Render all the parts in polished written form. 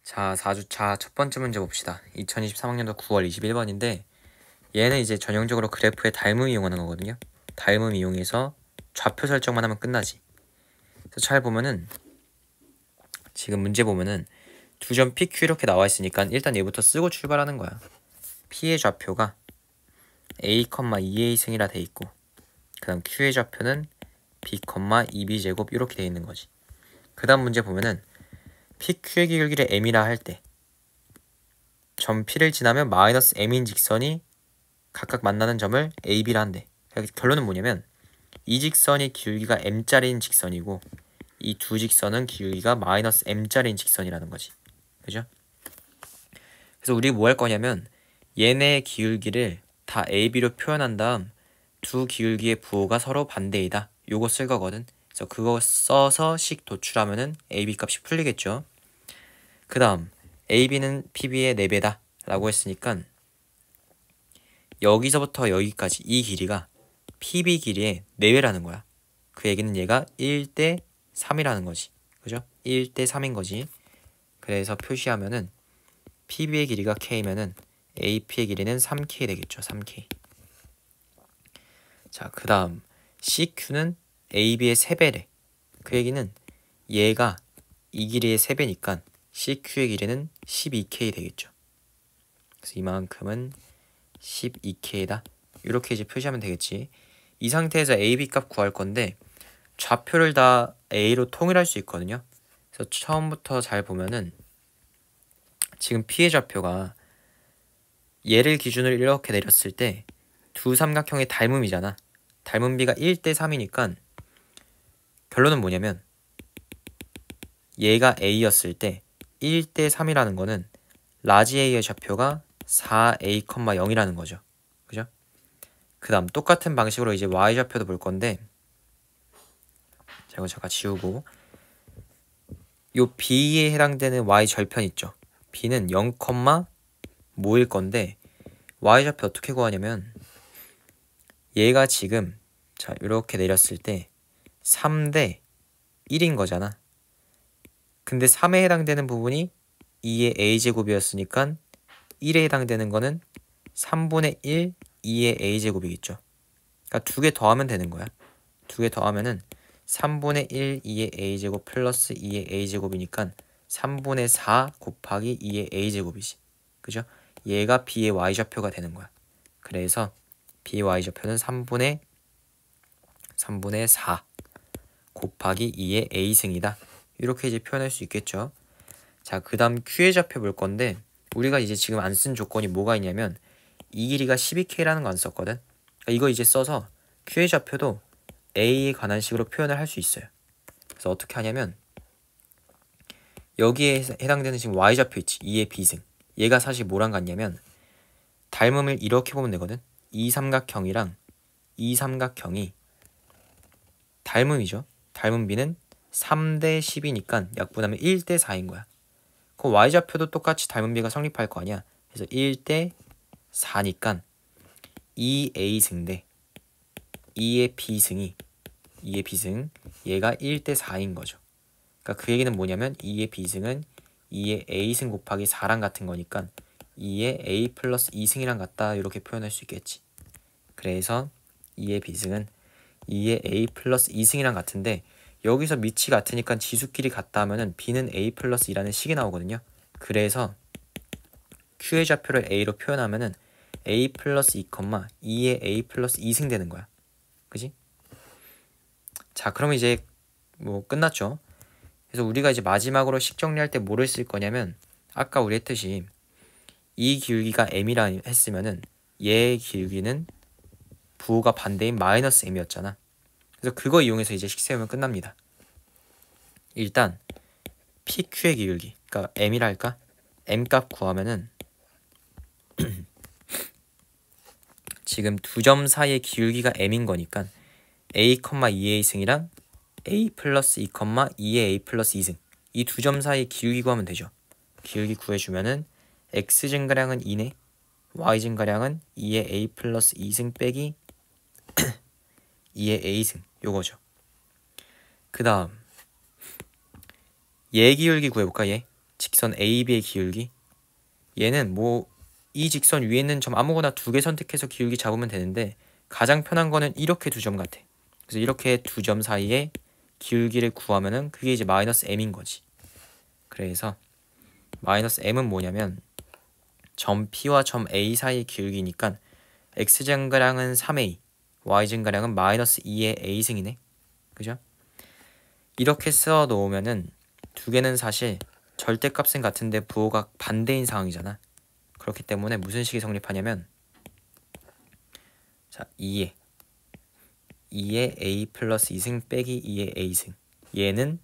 자, 4주차 첫 번째 문제 봅시다. 2023학년도 9월 21번인데 얘는 이제 전형적으로 그래프의 닮음 이용하는 거거든요. 닮음 이용해서 좌표 설정만 하면 끝나지. 그래서 잘 보면은 지금 문제 보면은 두 점 PQ 이렇게 나와 있으니까 일단 얘부터 쓰고 출발하는 거야. P의 좌표가 A, 2A 승이라 돼 있고 그 다음 Q의 좌표는 B, 2B 제곱 이렇게 돼 있는 거지. 그 다음 문제 보면은 PQ의 기울기를 M이라 할 때 점 P를 지나면 마이너스 M인 직선이 각각 만나는 점을 A, B라 한대. 결론은 뭐냐면 이 직선이 기울기가 M짜리인 직선이고 이 두 직선은 기울기가 마이너스 M짜리인 직선이라는 거지. 그죠? 그래서 우리 뭐 할 거냐면 얘네의 기울기를 다 A, B로 표현한 다음 두 기울기의 부호가 서로 반대이다. 요거 쓸 거거든. 그래서 그거 써서 식 도출하면은 A, B 값이 풀리겠죠. 그 다음 A, B는 PB의 4배다 라고 했으니까 여기서부터 여기까지 이 길이가 PB 길이의 4배라는 거야. 그 얘기는 얘가 1대 3이라는 거지. 그죠? 1대 3인 거지. 그래서 표시하면은 PB의 길이가 K면은 AP의 길이는 3K 되겠죠. 3K. 자, 그 다음 CQ는 AB의 3배래. 그 얘기는 얘가 이 길이의 3배니까 CQ의 길이는 12K 되겠죠. 그래서 이만큼은 12K다. 이렇게 이제 표시하면 되겠지. 이 상태에서 AB 값 구할 건데 좌표를 다 A로 통일할 수 있거든요. 그래서 처음부터 잘 보면은 지금 P의 좌표가 얘를 기준으로 이렇게 내렸을 때 두 삼각형의 닮음이잖아. 닮음비가 1대 3이니까 결론은 뭐냐면 얘가 A였을 때 1대 3이라는 거는 라지 A의 좌표가 4A, 0이라는 거죠. 그죠? 그 다음 똑같은 방식으로 이제 Y 좌표도 볼 건데 자, 이거 잠깐 지우고 요 B에 해당되는 Y 절편 있죠. B는 0, 뭐일 건데 Y 좌표 어떻게 구하냐면 얘가 지금 자 이렇게 내렸을 때 3대 1인 거잖아. 근데 3에 해당되는 부분이 2의 a제곱이었으니까 1에 해당되는 거는 3분의 1 2의 a제곱이겠죠. 그러니까 두 개 더하면 되는 거야. 두 개 더하면은 3분의 1 2의 a제곱 플러스 2의 a제곱이니까 3분의 4 곱하기 2의 a제곱이지. 그죠? 얘가 b의 y좌표가 되는 거야. 그래서 b의 y좌표는 3분의 4 곱하기 2의 a승이다. 이렇게 이제 표현할 수 있겠죠. 자, 그 다음 q의 좌표 볼 건데 우리가 이제 지금 안 쓴 조건이 뭐가 있냐면 이 길이가 12K라는 거 안 썼거든. 그러니까 이거 이제 써서 q의 좌표도 a에 관한 식으로 표현을 할 수 있어요. 그래서 어떻게 하냐면 여기에 해당되는 지금 y좌표 있지. 2의 b승. 얘가 사실 뭐랑 같냐면 닮음을 이렇게 보면 되거든. 이 삼각형이랑 이 삼각형이 닮음이죠. 닮음비는 3대 10이니까 약분하면 1대 4인 거야. 그 y좌표도 똑같이 닮음비가 성립할 거 아니야. 그래서 1대 4니까 2a승 대 2의 b승이 2의 b승 얘가 1대 4인 거죠. 그러니까 그 얘기는 뭐냐면 2의 b승은 2의 a승 곱하기 4랑 같은 거니까 2의 a 플러스 2승이랑 같다 이렇게 표현할 수 있겠지. 그래서 2의 b승은 2의 a 플러스 2승이랑 같은데 여기서 밑이 같으니까 지수끼리 같다 하면은 b는 a 플러스 2라는 식이 나오거든요. 그래서 q의 좌표를 a로 표현하면은 a 플러스 2, 2의 a 플러스 2승 되는 거야. 그지? 자, 그러면 이제 뭐 끝났죠. 그래서 우리가 이제 마지막으로 식 정리할 때 뭐를 쓸 거냐면 아까 우리 했듯이 이 기울기가 m이라 했으면은 얘의 기울기는 부호가 반대인 마이너스 m이었잖아. 그래서 그거 이용해서 이제 식 세우면 끝납니다. 일단 PQ의 기울기, 그러니까 m이라 할까? m 값 구하면은 지금 두 점 사이의 기울기가 m인 거니까 a, 2a 승이랑 a 플러스 2, 2의 a 플러스 2승 이 두 점 사이의 기울기 구하면 되죠. 기울기 구해주면은 x 증가량은 2네 y 증가량은 2의 a 플러스 2승 빼기 2의 a승 요거죠. 그 다음 얘 기울기 구해볼까? 얘 직선 AB의 기울기. 얘는 뭐 이 직선 위에 있는 점 아무거나 두 개 선택해서 기울기 잡으면 되는데 가장 편한 거는 이렇게 두 점 같아. 그래서 이렇게 두 점 사이에 기울기를 구하면은 그게 이제 마이너스 m인 거지. 그래서 마이너스 m은 뭐냐면 점 P와 점 A 사이의 기울기니까 x증가량은 3a, y증가량은 마이너스 2의 a승이네. 그죠? 이렇게 써 놓으면은 두 개는 사실 절대값은 같은데 부호가 반대인 상황이잖아. 그렇기 때문에 무슨 식이 성립하냐면 자 2의 a 플러스 2승 빼기 2의 a승, 얘는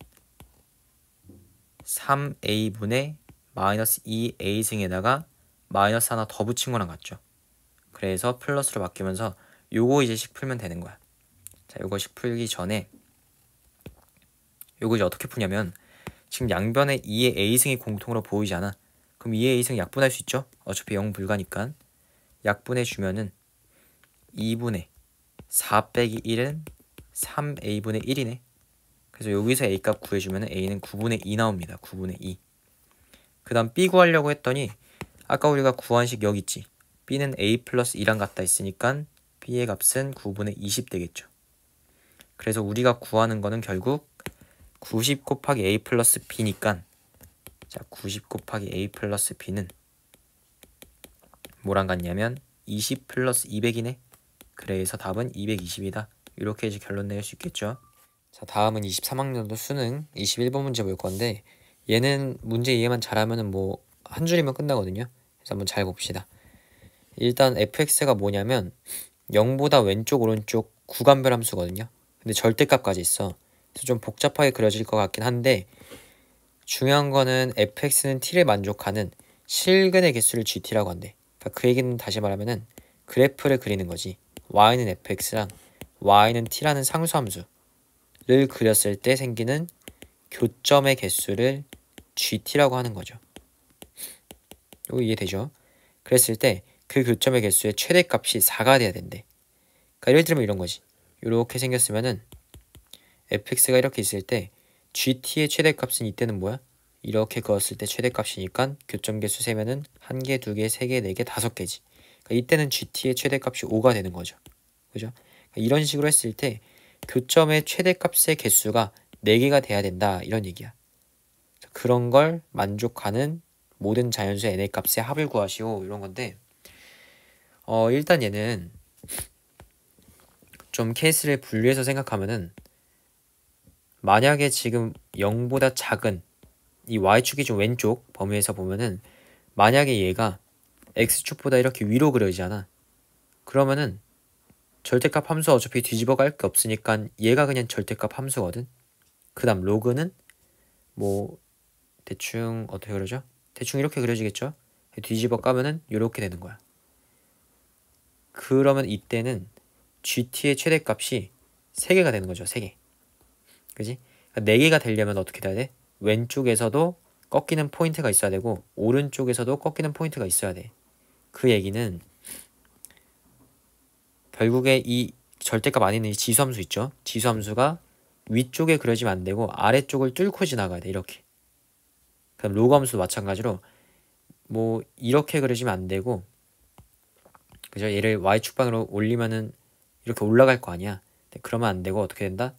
3a분의 마이너스 2a승에다가 마이너스 하나 더 붙인 거랑 같죠. 그래서 플러스로 바뀌면서 요거 이제 식 풀면 되는 거야. 자, 요거 식 풀기 전에 요거 이제 어떻게 푸냐면 지금 양변에 2의 a승이 공통으로 보이잖아. 그럼 2의 a승 약분할 수 있죠? 어차피 0 불가니까. 약분해 주면은 2분의 4 빼기 1은 3a분의 1이네. 그래서 여기서 a 값 구해주면 a는 9분의 2 나옵니다. 9분의 2. 그 다음 b 구하려고 했더니 아까 우리가 구한 식 여기 있지. b는 a 플러스 2랑 같다 했으니까 b의 값은 9분의 20 되겠죠. 그래서 우리가 구하는 거는 결국 90 곱하기 a 플러스 b니까 자 90 곱하기 a 플러스 b는 뭐랑 같냐면 20 플러스 200이네. 그래서 답은 220이다. 이렇게 이제 결론 낼 수 있겠죠. 자 다음은 23학년도 수능 21번 문제 볼 건데 얘는 문제 이해만 잘하면은 뭐 한 줄이면 끝나거든요. 그래서 한번 잘 봅시다. 일단 fx가 뭐냐면 0보다 왼쪽 오른쪽 구간별 함수거든요. 근데 절대값까지 있어. 그래서 좀 복잡하게 그려질 것 같긴 한데 중요한 거는 fx는 t를 만족하는 실근의 개수를 gt라고 한대. 그러니까 그 얘기는 다시 말하면은 그래프를 그리는 거지. y는 fx랑 y는 t라는 상수함수를 그렸을 때 생기는 교점의 개수를 gt라고 하는 거죠. 이거 이해되죠? 그랬을 때 그 교점의 개수의 최대값이 4가 돼야 된대. 그러니까 예를 들면 이런 거지. 이렇게 생겼으면은 fx가 이렇게 있을 때 gt의 최대값은 이때는 뭐야? 이렇게 그었을 때 최대값이니까 교점 개수 세면은 1개, 2개, 3개, 4개, 5개지. 그러니까 이때는 gt의 최대값이 5가 되는 거죠. 그죠? 그러니까 이런 식으로 했을 때 교점의 최대값의 개수가 4개가 돼야 된다. 이런 얘기야. 그런 걸 만족하는 모든 자연수 n의 값의 합을 구하시오. 이런 건데 일단 얘는 좀 케이스를 분리해서 생각하면은 만약에 지금 0보다 작은 이 y축이 좀 왼쪽 범위에서 보면은 만약에 얘가 x축보다 이렇게 위로 그려지잖아. 그러면은 절대값 함수 어차피 뒤집어 갈 게 없으니까 얘가 그냥 절대값 함수거든. 그 다음 로그는 뭐 대충 어떻게 그려져? 대충 이렇게 그려지겠죠? 뒤집어 까면은 이렇게 되는 거야. 그러면 이때는 gt의 최대값이 3개가 되는 거죠. 3개. 그지? 그러니까 4개가 되려면 어떻게 돼야 돼? 왼쪽에서도 꺾이는 포인트가 있어야 되고 오른쪽에서도 꺾이는 포인트가 있어야 돼. 그 얘기는 결국에 이 절대값 안에 있는 이 지수함수 있죠? 지수함수가 위쪽에 그려지면 안 되고 아래쪽을 뚫고 지나가야 돼. 이렇게. 그럼 로그함수도 마찬가지로 뭐 이렇게 그려지면 안 되고 그죠? 얘를 y축방으로 올리면은 이렇게 올라갈 거 아니야. 그러면 안 되고 어떻게 된다?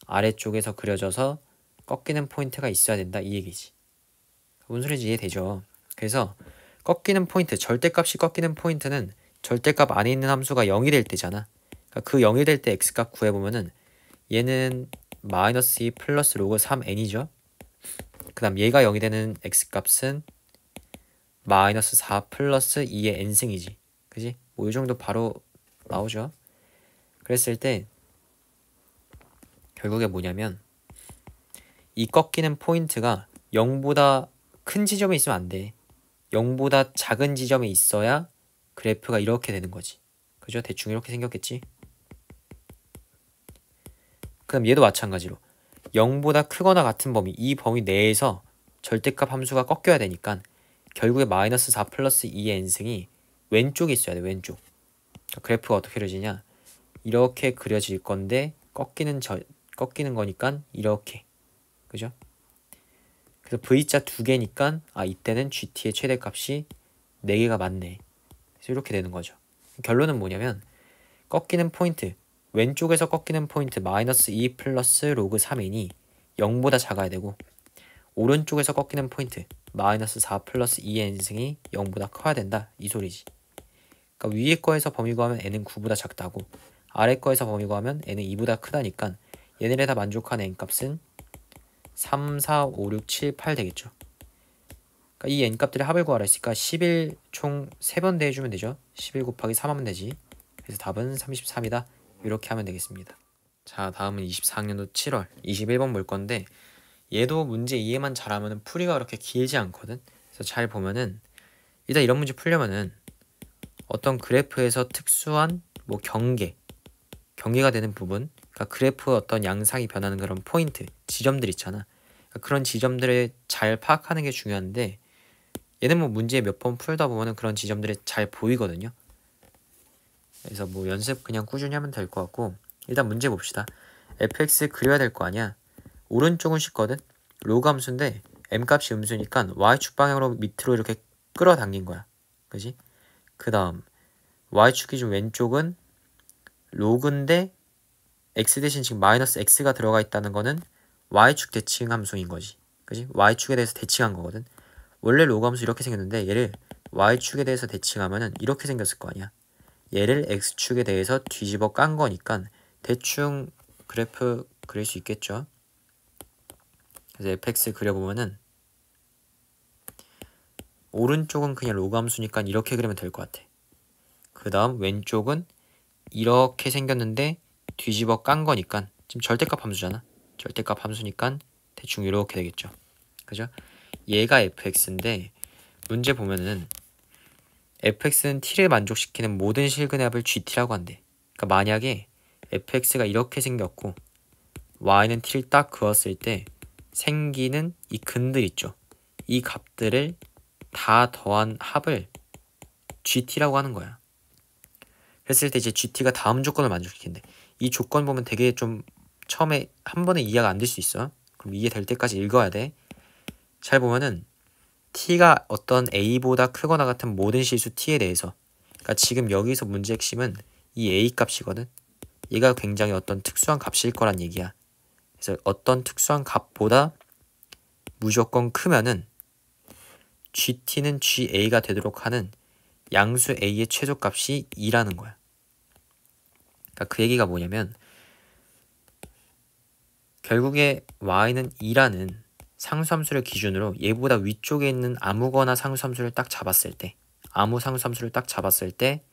아래쪽에서 그려져서 꺾이는 포인트가 있어야 된다. 이 얘기지. 뭔 소리인지 이해되죠? 그래서 꺾이는 포인트, 절대값이 꺾이는 포인트는 절대값 안에 있는 함수가 0이 될 때잖아. 그러니까 그 0이 될 때 x값 구해보면은 얘는 마이너스 2 플러스 로그 3n이죠. 그 다음 얘가 0이 되는 x값은 마이너스 4 플러스 2의 n승이지. 그지? 뭐 이 정도 바로 나오죠. 그랬을 때 결국에 뭐냐면 이 꺾이는 포인트가 0보다 큰 지점에 있으면 안 돼. 0보다 작은 지점에 있어야 그래프가 이렇게 되는 거지. 그죠? 대충 이렇게 생겼겠지? 그럼 얘도 마찬가지로 0보다 크거나 같은 범위, 이 범위 내에서 절대값 함수가 꺾여야 되니까 결국에 마이너스 4 플러스 2의 n승이 왼쪽에 있어야 돼. 왼쪽. 그러니까 그래프가 어떻게 그려지냐? 이렇게 그려질 건데 꺾이는 거니까 이렇게. 그죠? 그래서 V자 2개니까 이때는 GT의 최대값이 4개가 맞네. 그래서 이렇게 되는 거죠. 결론은 뭐냐면 꺾이는 포인트, 왼쪽에서 꺾이는 포인트 마이너스 2 플러스 로그 3이니 0보다 작아야 되고, 오른쪽에서 꺾이는 포인트 마이너스 4 플러스 2의 n승이 0보다 커야 된다, 이 소리지. 그러니까 위에 거에서 범위 구하면 n은 9보다 작다고, 아래 거에서 범위 구하면 n은 2보다 크다니까 얘네를 다 만족하는 n값은 3, 4, 5, 6, 7, 8 되겠죠. 그러니까 이 n값들의 합을 구하라 했으니까 11 총 3번 대해주면 되죠. 11 곱하기 3 하면 되지. 그래서 답은 33이다. 이렇게 하면 되겠습니다. 자, 다음은 24학년도 7월 21번 볼 건데, 얘도 문제 이해만 잘하면 풀이가 그렇게 길지 않거든. 그래서 잘 보면은 일단 이런 문제 풀려면은 어떤 그래프에서 특수한 뭐 경계가 되는 부분, 그러니까 그래프 어떤 양상이 변하는 그런 포인트, 지점들 있잖아. 그러니까 그런 지점들을 잘 파악하는 게 중요한데, 얘는 뭐 문제 몇 번 풀다 보면은 그런 지점들이 잘 보이거든요. 그래서 뭐 연습 그냥 꾸준히 하면 될 것 같고, 일단 문제 봅시다. fx 그려야 될 거 아니야. 오른쪽은 쉽거든. 로그 함수인데 m값이 음수니까 y축 방향으로 밑으로 이렇게 끌어당긴 거야. 그지? 그 다음 y축 기준 왼쪽은 로그인데 x 대신 지금 마이너스 x가 들어가 있다는 거는 y축 대칭 함수인 거지. 그지? y축에 대해서 대칭한 거거든. 원래 로그 함수 이렇게 생겼는데 얘를 y축에 대해서 대칭하면은 이렇게 생겼을 거 아니야. 얘를 x축에 대해서 뒤집어 깐 거니까 대충 그래프 그릴 수 있겠죠. 그래서 fx 그려보면은 오른쪽은 그냥 로그 함수니까 이렇게 그리면 될 것 같아. 그 다음 왼쪽은 이렇게 생겼는데 뒤집어 깐 거니까 지금 절대값 함수잖아. 절대값 함수니까 대충 이렇게 되겠죠. 그죠? 얘가 fx인데 문제 보면은 fx는 t를 만족시키는 모든 실근의 합을 gt라고 한대. 그러니까 만약에 fx가 이렇게 생겼고 y는 t를 딱 그었을 때 생기는 이 근들 있죠. 이 값들을 다 더한 합을 gt라고 하는 거야. 그랬을 때 이제 gt가 다음 조건을 만족시킨대. 이 조건 보면 되게 좀 처음에 한 번에 이해가 안 될 수 있어. 그럼 이해될 때까지 읽어야 돼. 잘 보면은 t가 어떤 a보다 크거나 같은 모든 실수 t에 대해서, 그러니까 지금 여기서 문제 핵심은 이 a 값이거든. 얘가 굉장히 어떤 특수한 값일 거란 얘기야. 그래서 어떤 특수한 값보다 무조건 크면은 gt는 ga가 되도록 하는 양수 a의 최소값이 2라는 거야. 그러니까 그 얘기가 뭐냐면 결국에 y는 2라는 상수함수를 기준으로 얘보다 위쪽에 있는 아무거나 상수함수를 딱 잡았을 때, 아무 상수함수를 딱 잡았을 때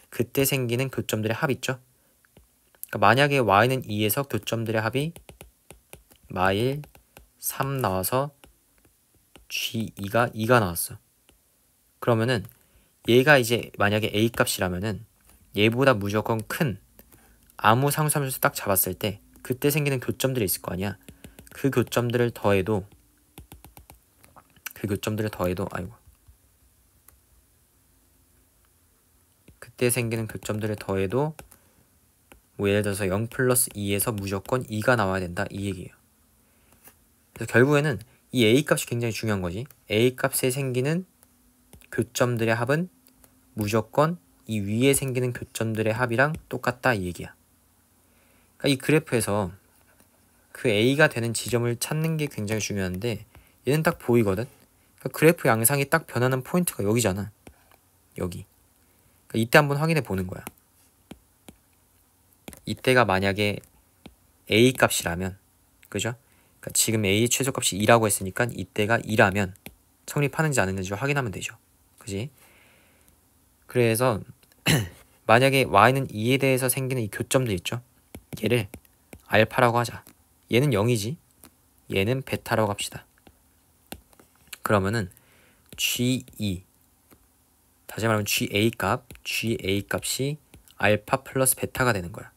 그때 생기는 교점들의 합 있죠. 그러니까 만약에 y는 2에서 교점들의 합이 마일 3 나와서 g2가 2가 나왔어. 그러면은 얘가 이제 만약에 a 값이라면은 얘보다 무조건 큰 아무 상수함수 딱 잡았을 때 그때 생기는 교점들이 있을 거 아니야. 그 교점들을 더해도 그때 생기는 교점들을 더해도 뭐 예를 들어서 0 플러스 2에서 무조건 2가 나와야 된다, 이 얘기예요. 그래서 결국에는 이 a 값이 굉장히 중요한 거지. a 값에 생기는 교점들의 합은 무조건 이 위에 생기는 교점들의 합이랑 똑같다, 이 얘기야. 그러니까 이 그래프에서 그 a가 되는 지점을 찾는 게 굉장히 중요한데 얘는 딱 보이거든. 그러니까 그래프 양상이 딱 변하는 포인트가 여기잖아. 여기. 그러니까 이때 한번 확인해 보는 거야. 이때가 만약에 a 값이라면, 그죠? 그러니까 지금 a 최소값이 2라고 했으니까 이때가 2라면 성립하는지 안 했는지 확인하면 되죠. 그지? 그래서 만약에 y는 2에 대해서 생기는 이 교점들 있죠? 얘를 알파라고 하자. 얘는 0이지. 얘는 베타라고 합시다. 그러면은 G2, 다시 말하면 GA 값이 알파 플러스 베타가 되는 거야.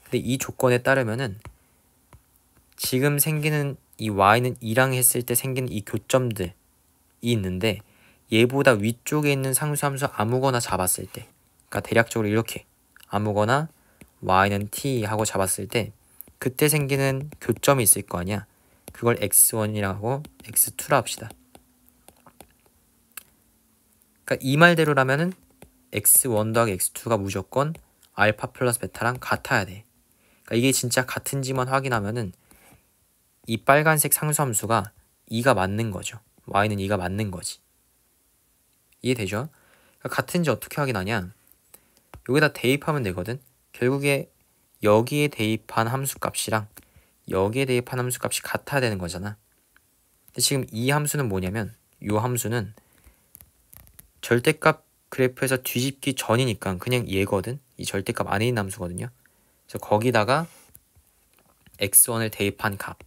근데 이 조건에 따르면은 지금 생기는 이 y는 2랑 했을 때 생기는 이 교점들이 있는데 얘보다 위쪽에 있는 상수함수 아무거나 잡았을 때, 그러니까 대략적으로 이렇게 아무거나 y는 t 하고 잡았을 때 그때 생기는 교점이 있을 거 아니야. 그걸 x1이라고 x2라 합시다. 그러니까 이 말대로라면은 x1 더하기 x2가 무조건 알파 플러스 베타랑 같아야 돼. 그러니까 이게 진짜 같은지만 확인하면은 이 빨간색 상수함수가 2가 맞는 거죠. y는 2가 맞는 거지. 이해되죠? 그러니까 같은지 어떻게 확인하냐? 여기다 대입하면 되거든. 결국에 여기에 대입한 함수값이랑 여기에 대입한 함수값이 같아야 되는 거잖아. 근데 지금 이 함수는 뭐냐면 이 함수는 절대값 그래프에서 뒤집기 전이니까 그냥 얘거든. 이 절대값 안에 있는 함수거든요. 그래서 거기다가 x1을 대입한 값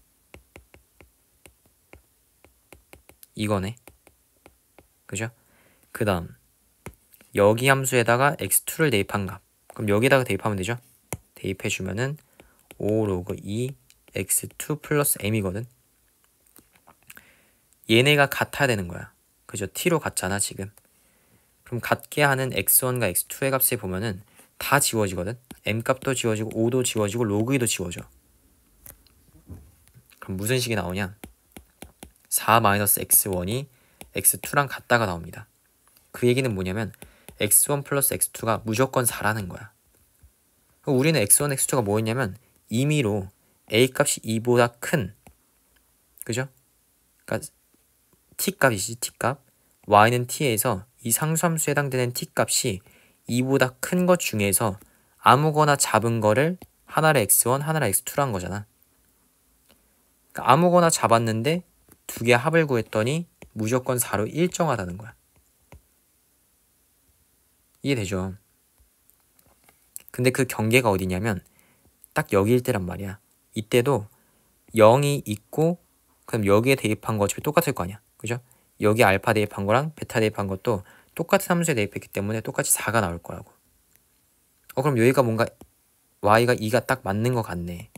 이거네. 그죠? 그 다음 여기 함수에다가 x2를 대입한 값. 그럼 여기다가 대입하면 되죠? 대입해주면은 5 로그 2 x2 플러스 m이거든. 얘네가 같아야 되는 거야. 그죠? t로 같잖아 지금. 그럼 같게 하는 x1과 x2의 값에 보면은 다 지워지거든. m값도 지워지고 5도 지워지고 로그 2도 지워져. 그럼 무슨 식이 나오냐? 4-x1이 x2랑 같다가 나옵니다. 그 얘기는 뭐냐면 x1 플러스 x2가 무조건 4라는 거야. 우리는 x1, x2가 뭐였냐면 임의로 a값이 2보다 큰, 그죠? 그러니까 t값이지, t값. y는 t에서 이 상수함수에 해당되는 t값이 2보다 큰 것 중에서 아무거나 잡은 거를 하나를 x1, 하나를 x2로 한 거잖아. 그러니까 아무거나 잡았는데 두 개 합을 구했더니 무조건 4로 일정하다는 거야. 이해되죠? 근데 그 경계가 어디냐면 딱 여기일 때란 말이야. 이때도 0이 있고 그럼 여기에 대입한 거 어차피 똑같을 거 아니야. 그죠? 여기 알파 대입한 거랑 베타 대입한 것도 똑같은 함수에 대입했기 때문에 똑같이 4가 나올 거라고. 그럼 여기가 뭔가 y가 2가 딱 맞는 것 같네.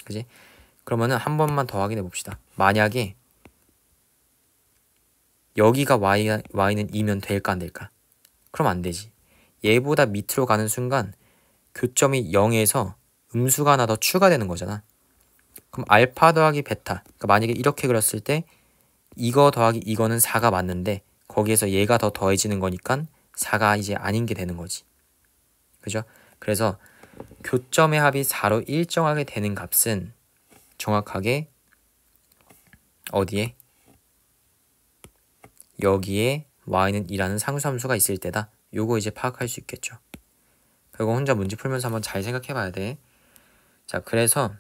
그지? 그러면은 한 번만 더 확인해 봅시다. 만약에 여기가 y는 2면 될까 안 될까? 그럼 안 되지. 얘보다 밑으로 가는 순간 교점이 0에서 음수가 하나 더 추가되는 거잖아. 그럼 알파 더하기 베타. 그러니까 만약에 이렇게 그렸을 때 이거 더하기 이거는 4가 맞는데 거기에서 얘가 더 더해지는 거니까 4가 이제 아닌 게 되는 거지. 그죠? 그래서 교점의 합이 4로 일정하게 되는 값은 정확하게 어디에? 여기에 y는 2라는 상수함수가 있을 때다. 요거 이제 파악할 수 있겠죠. 그리고 혼자 문제 풀면서 한번 잘 생각해 봐야 돼. 자, 그래서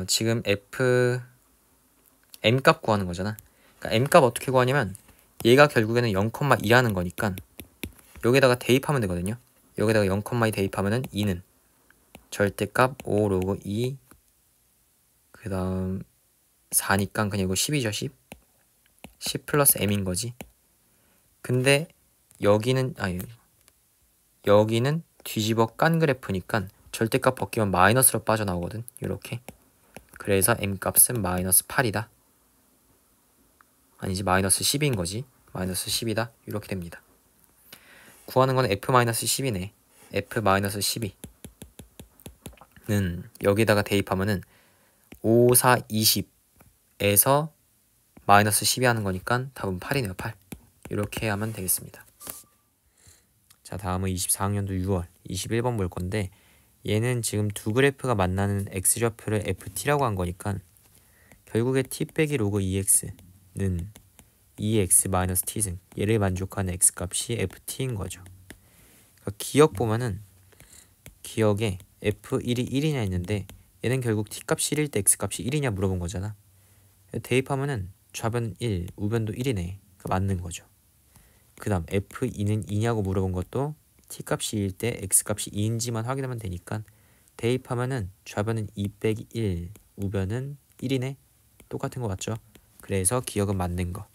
지금 m값 구하는 거잖아. 그러니까 m값 어떻게 구하냐면 얘가 결국에는 0,2라는 거니까 여기다가 대입하면 되거든요. 여기다가 0,2 대입하면은 2는 절대값 5 로그 2 그 다음 4니까 그냥 이거 10이죠. 10 플러스 m인 거지. 근데 여기는 뒤집어 깐 그래프니까 절대값 벗기면 마이너스로 빠져나오거든. 이렇게. 그래서 m값은 마이너스 8이다. 아니지, 마이너스 10인 거지. 마이너스 10이다. 이렇게 됩니다. 구하는 건 f-10이네. f-12는 여기다가 대입하면은 5, 4, 20에서 마이너스 10이 하는 거니까 답은 8이네요. 8. 이렇게 하면 되겠습니다. 자, 다음은 24학년도 6월 21번 볼 건데 얘는 지금 두 그래프가 만나는 x좌표를 ft라고 한 거니까 결국에 t 빼기 로그 2x는 2x-t승 얘를 만족하는 x값이 ft인 거죠. 그러니까 기억 보면은 기억에 f1이 1이냐 했는데 얘는 결국 t값이 1일 때 x값이 1이냐 물어본 거잖아. 대입하면은 좌변 1, 우변도 1이네. 그러니까 맞는 거죠. 그 다음 f2는 2냐고 물어본 것도 t값이 2일 때 x값이 2인지만 확인하면 되니까 대입하면은 좌변은 2 빼기 1, 우변은 1이네. 똑같은 거 맞죠? 그래서 기억은 맞는 거.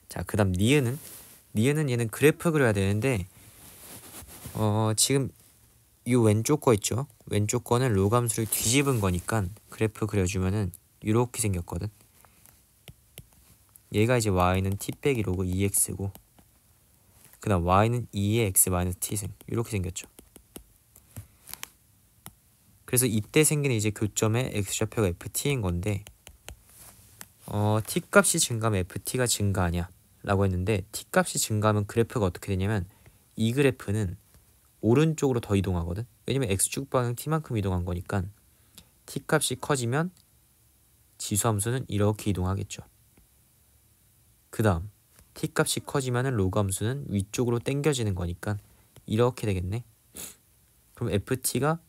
자, 그 다음 니은은 얘는 그래프 그려야 되는데 지금 이 왼쪽 거 있죠? 왼쪽 거는 로감수를 뒤집은 거니까 그래프 그려주면은 이렇게 생겼거든. 얘가 이제 y는 t 빼기 로그 2x고 그 다음 y는 2의 x 마이너스 t승 이렇게 생겼죠. 그래서 이때 생기는 이제 교점의 x좌표가 ft인 건데 t값이 증가하면 ft가 증가하냐 라고 했는데 t값이 증가하면 그래프가 어떻게 되냐면 이 그래프는 오른쪽으로 더 이동하거든. 왜냐면 x축 방향 t만큼 이동한 거니까 t값이 커지면 지수함수는 이렇게 이동하겠죠. 그 다음 t값이 커지면 로그함수는 위쪽으로 당겨지는 거니까 이렇게 되겠네. 그럼 ft가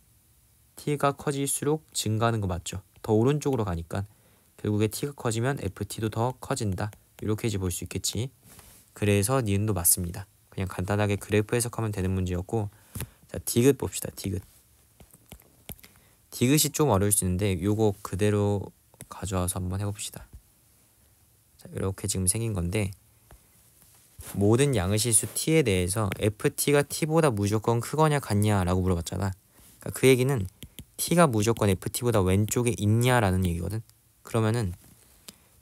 t가 커질수록 증가하는 거 맞죠? 더 오른쪽으로 가니까 결국에 t가 커지면 ft도 더 커진다. 이렇게 이제 볼 수 있겠지. 그래서 니은도 맞습니다. 그냥 간단하게 그래프 해석하면 되는 문제였고, 자 디귿 봅시다. 디귿이 좀 어려울 수 있는데 요거 그대로 가져와서 한번 해봅시다. 자, 이렇게 지금 생긴 건데 모든 양의 실수 t에 대해서 ft가 t보다 무조건 크거냐 같냐 라고 물어봤잖아. 그러니까 그 얘기는 t가 무조건 ft보다 왼쪽에 있냐라는 얘기거든. 그러면은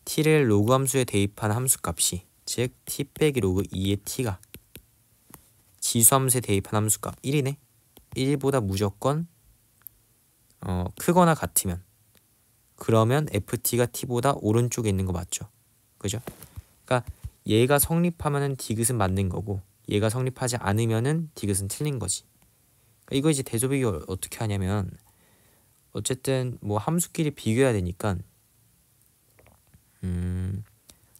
t를 로그 함수에 대입한 함수값이 즉 t 빼기 로그 2의 t가 지수함수에 대입한 함수값 1이네. 1보다 무조건 크거나 같으면 그러면 ft가 t보다 오른쪽에 있는 거 맞죠? 그죠? 그러니까 얘가 성립하면은 디귿은 맞는 거고 얘가 성립하지 않으면은 디귿은 틀린 거지. 그러니까 이거 이제 대조비교 어떻게 하냐면 어쨌든 뭐 함수끼리 비교해야 되니까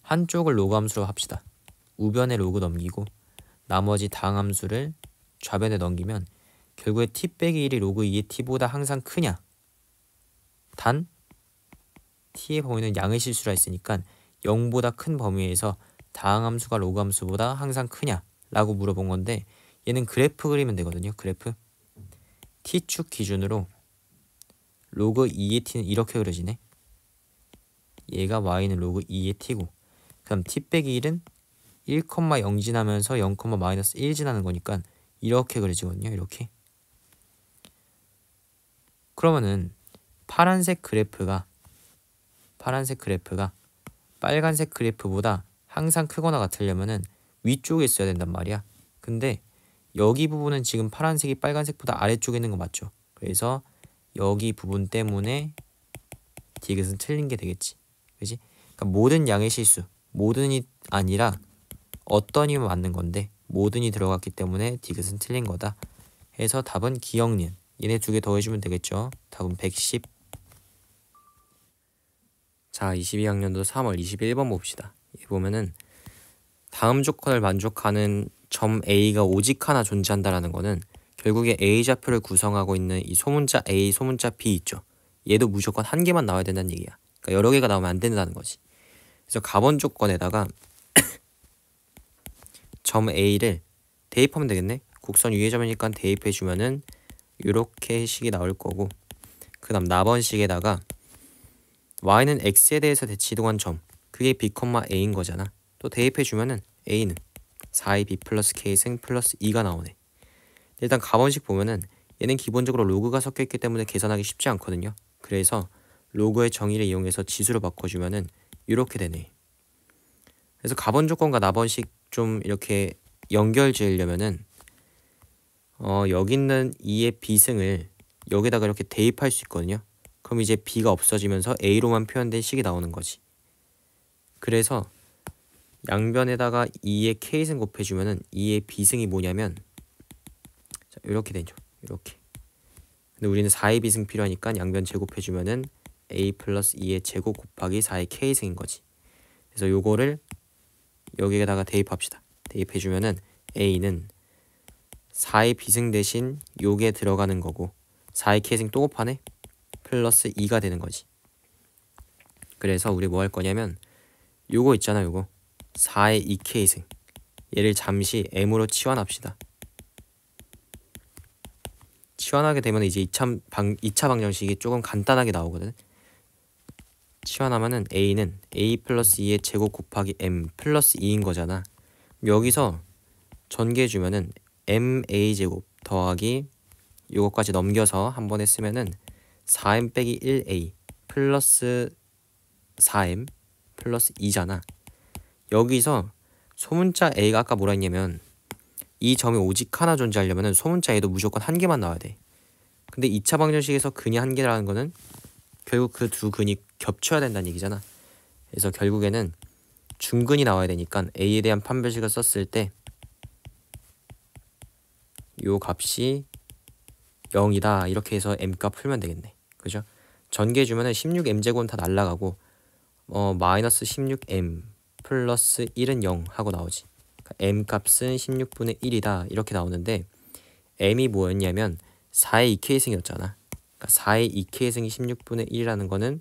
한쪽을 로그 함수로 합시다. 우변에 로그 넘기고 나머지 다항함수를 좌변에 넘기면 결국에 t 빼기 1이 로그 2의 t보다 항상 크냐? 단 t의 범위는 양의 실수라 했으니까 0보다 큰 범위에서 다항함수가 로그함수보다 항상 크냐? 라고 물어본 건데 얘는 그래프 그리면 되거든요. 그래프 t축 기준으로 로그 2의 t는 이렇게 그려지네. 얘가 y는 로그 2의 t고 그럼 t 빼기 1은 1,0 지나면서 0,-1 지나는 거니까 이렇게 그려지거든요. 이렇게. 그러면은 파란색 그래프가 빨간색 그래프보다 항상 크거나 같으려면은 위쪽에 있어야 된단 말이야. 근데 여기 부분은 지금 파란색이 빨간색보다 아래쪽에 있는 거 맞죠? 그래서 여기 부분 때문에 디귿은 틀린 게 되겠지. 그지? 그러니까 모든 양의 실수, 모든이 아니라 어떤이면 맞는 건데 모든이 들어갔기 때문에 디귿은 틀린 거다. 해서 답은 기억니은. 얘네 두 개 더해주면 되겠죠. 답은 110. 자, 22학년도 3월 21번 봅시다. 여기 보면은 다음 조건을 만족하는 점 A가 오직 하나 존재한다라는 거는 결국에 A좌표를 구성하고 있는 이 소문자 A, 소문자 B 있죠. 얘도 무조건 한 개만 나와야 된다는 얘기야. 그러니까 여러 개가 나오면 안 된다는 거지. 그래서 가번 조건에다가 점 A를 대입하면 되겠네. 곡선 위의 점이니까 대입해주면은 이렇게 식이 나올 거고 그 다음 나번식에다가 y는 x에 대해서 대치 이동한 점 그게 b, a인 거잖아. 또 대입해주면은 a는 4ab 플러스 k승 플러스 2가 나오네. 일단 가번식 보면은 얘는 기본적으로 로그가 섞여있기 때문에 계산하기 쉽지 않거든요. 그래서 로그의 정의를 이용해서 지수로 바꿔주면은 이렇게 되네. 그래서 가번 조건과 나번식 좀 이렇게 연결 지으려면은 여기 있는 2의 b승을 여기다가 이렇게 대입할 수 있거든요. 그럼 이제 b가 없어지면서 a로만 표현된 식이 나오는 거지. 그래서 양변에다가 2의 k승 곱해주면은 2의 b승이 뭐냐면 자, 이렇게 되죠. 이렇게. 근데 우리는 4의 b승 필요하니까 양변 제곱해주면은 a 플러스 2의 제곱 곱하기 4의 k승인 거지. 그래서 요거를 여기에다가 대입합시다. 대입해주면은 a는 4의 b승 대신 요게 들어가는 거고 4의 k승 또 곱하네? 플러스 2가 되는 거지. 그래서 우리 뭐 할 거냐면 요거 있잖아. 요거 4의 2k승 얘를 잠시 m으로 치환합시다. 치환하게 되면 이제 2차 방정식이 조금 간단하게 나오거든. 치환하면은 a는 a 플러스 2의 제곱 곱하기 m 플러스 2인 거잖아. 여기서 전개해주면은 ma 제곱 더하기 요거까지 넘겨서 한번 했으면은 4m 빼기 1a 플러스 4m 플러스 2잖아. 여기서 소문자 a가 아까 뭐라 했냐면 이 점이 오직 하나 존재하려면 소문자 a도 무조건 한 개만 나와야 돼. 근데 2차 방정식에서 근이 한 개라는 거는 결국 그 두 근이 겹쳐야 된다는 얘기잖아. 그래서 결국에는 중근이 나와야 되니까 a에 대한 판별식을 썼을 때 요 값이 0이다 이렇게 해서 m값 풀면 되겠네. 그죠? 전개 주면은 16m제곱은 다 날라가고 마이너스 16m 플러스 1은 0 하고 나오지. 그러니까 m값은 16분의 1이다 이렇게 나오는데 m이 뭐였냐면 4의 2k승이었잖아. 그러니까 4의 2k승이 16분의 1이라는 거는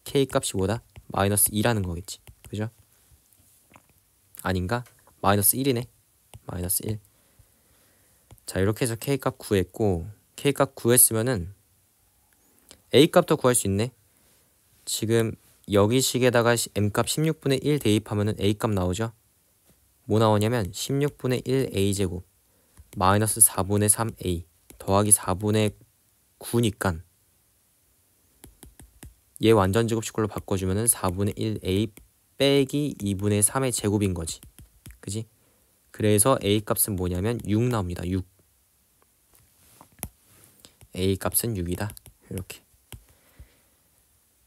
k값이 뭐다? 마이너스 2라는 거겠지. 그죠? 아닌가? 마이너스 1이네. 마이너스 1. 자, 이렇게 해서 k값 구했고 k값 구했으면은 a값도 구할 수 있네. 지금 여기 식에다가 m값 16분의 1 대입하면은 a값 나오죠. 뭐 나오냐면 16분의 1 a제곱 마이너스 4분의 3a 더하기 4분의 9니까 얘 완전 제곱식으로 바꿔주면은 4분의 1a 빼기 2분의 3의 제곱인 거지. 그지? 그래서 a 값은 뭐냐면 6 나옵니다. 6. a 값은 6이다. 이렇게.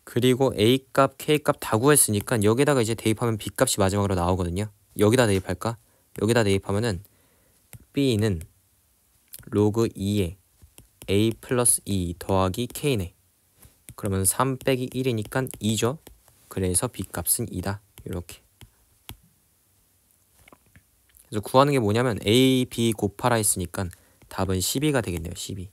그리고 a 값, k 값 다 구했으니까 여기다가 이제 대입하면 b 값이 마지막으로 나오거든요. 여기다 대입할까? 여기다 대입하면은 b는 로그 2에 a 플러스 2 더하기 k네. 그러면 3 빼기 1이니까 2죠. 그래서 b 값은 2다. 이렇게. 그래서 구하는 게 뭐냐면 a, b 곱하라 했으니까 답은 12가 되겠네요. 12.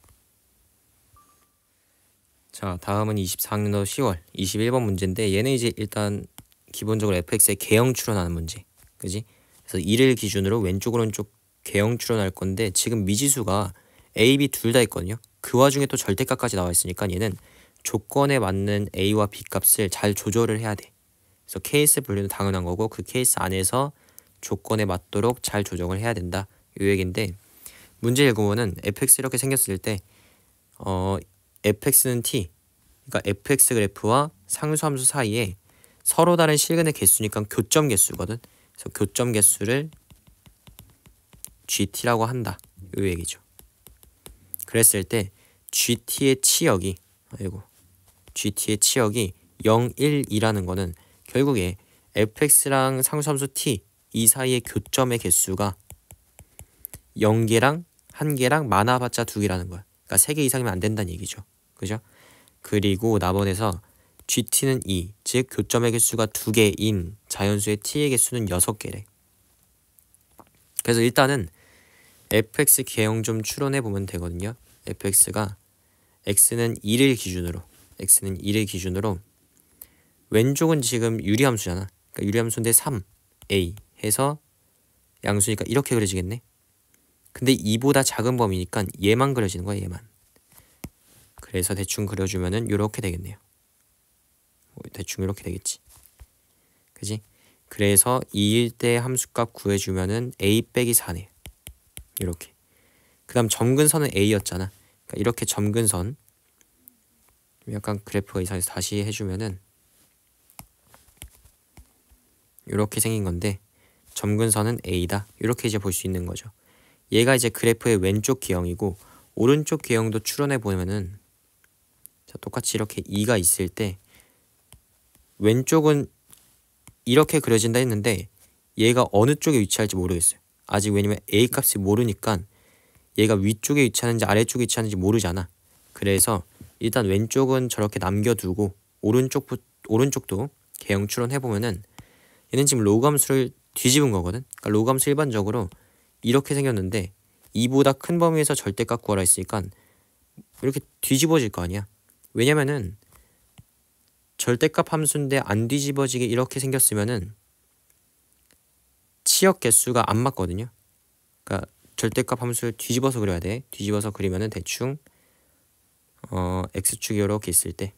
자, 다음은 24학년도 10월 21번 문제인데 얘는 이제 일단 기본적으로 fx의 개형 추론하는 문제. 그지? 그래서 1을 기준으로 왼쪽 오른쪽 개형 추론할 건데 지금 미지수가 a, b 둘 다 있거든요. 그 와중에 또 절대값까지 나와 있으니까 얘는 조건에 맞는 a와 b 값을 잘 조절을 해야 돼. 그래서 케이스 분류는 당연한 거고 그 케이스 안에서 조건에 맞도록 잘 조정을 해야 된다. 요 얘기인데 문제 읽어보면은 fx 이렇게 생겼을 때 fx는 t 그러니까 fx 그래프와 상수함수 사이에 서로 다른 실근의 개수니까 교점 개수거든. 그래서 교점 개수를 gt라고 한다. 요 얘기죠. 그랬을 때 gt의 치역이 gt의 치역이 0, 1, 2라는 거는 결국에 fx랑 상수함수 t 이 사이의 교점의 개수가 0개랑 1개랑 많아봤자 2개라는 거야. 그러니까 3개 이상이면 안 된다는 얘기죠. 그죠? 그리고 나번에서 gt는 2, 즉 교점의 개수가 2개인 자연수의 t의 개수는 6개래. 그래서 일단은 fx 개형 좀 추론해 보면 되거든요. fx가 x는 2를 기준으로 왼쪽은 지금 유리함수잖아. 그러니까 유리함수인데 3a 해서 양수니까 이렇게 그려지겠네. 근데 2보다 작은 범위니까 얘만 그려지는 거야. 얘만. 그래서 대충 그려주면은 이렇게 되겠네요. 대충 이렇게 되겠지. 그지? 그래서 2일 때 함수값 구해주면은 a 빼기 4네. 이렇게. 그 다음 점근선은 a였잖아. 그러니까 이렇게 점근선 약간 그래프가 이상해서 다시 해주면은 이렇게 생긴 건데 점근선은 a다. 이렇게 이제 볼 수 있는 거죠. 얘가 이제 그래프의 왼쪽 기형이고 오른쪽 기형도 추론해 보면은 자, 똑같이 이렇게 2가 있을 때 왼쪽은 이렇게 그려진다 했는데 얘가 어느 쪽에 위치할지 모르겠어요. 아직 왜냐면 a 값이 모르니까 얘가 위쪽에 위치하는지 아래쪽에 위치하는지 모르잖아. 그래서 일단 왼쪽은 저렇게 남겨두고 오른쪽도 개형 추론해보면은 얘는 지금 로그함수를 뒤집은 거거든. 그러니까 로그함수 일반적으로 이렇게 생겼는데 2보다 큰 범위에서 절대값 구하라 했으니까 이렇게 뒤집어질 거 아니야. 왜냐면은 절대값 함수인데 안 뒤집어지게 이렇게 생겼으면은 치역 개수가 안 맞거든요. 그러니까 절대값 함수를 뒤집어서 그려야 돼. 뒤집어서 그리면은 대충 x축이 이렇게 있을 때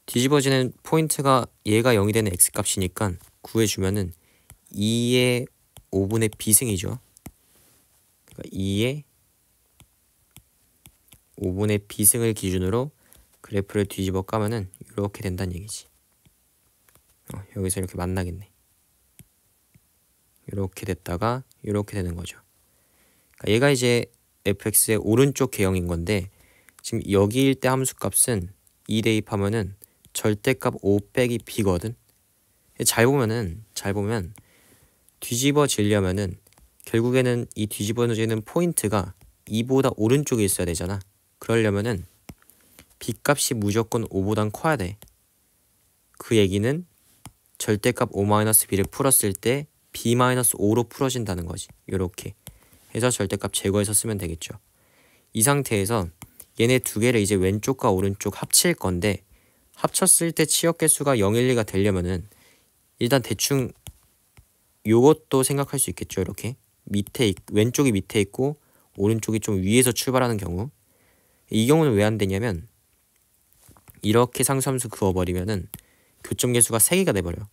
뒤집어지는 포인트가 얘가 0이 되는 x값이니까 구해주면은 2의 5분의 b승이죠. 그러니까 2의 5분의 b승을 기준으로 그래프를 뒤집어 까면은 이렇게 된다는 얘기지. 여기서 이렇게 만나겠네. 이렇게 됐다가 이렇게 되는 거죠. 그러니까 얘가 이제 fx의 오른쪽 개형인 건데 지금 여기일 때 함수값은 2 대입하면은 절대값 5 빼기 b거든. 잘 보면 뒤집어지려면은 결국에는 이 뒤집어지는 포인트가 2보다 오른쪽에 있어야 되잖아. 그러려면은 b값이 무조건 5보단 커야 돼. 그 얘기는 절대값 5-b를 풀었을 때 b-5로 풀어진다는 거지. 요렇게 해서 절대값 제거해서 쓰면 되겠죠. 이 상태에서 얘네 두 개를 이제 왼쪽과 오른쪽 합칠 건데 합쳤을 때 치역 개수가 0, 1, 2가 되려면은 일단 대충 요것도 생각할 수 있겠죠. 이렇게 왼쪽이 밑에 있고 오른쪽이 좀 위에서 출발하는 경우, 이 경우는 왜 안 되냐면 이렇게 상수함수 그어버리면은 교점 개수가 3개가 돼버려.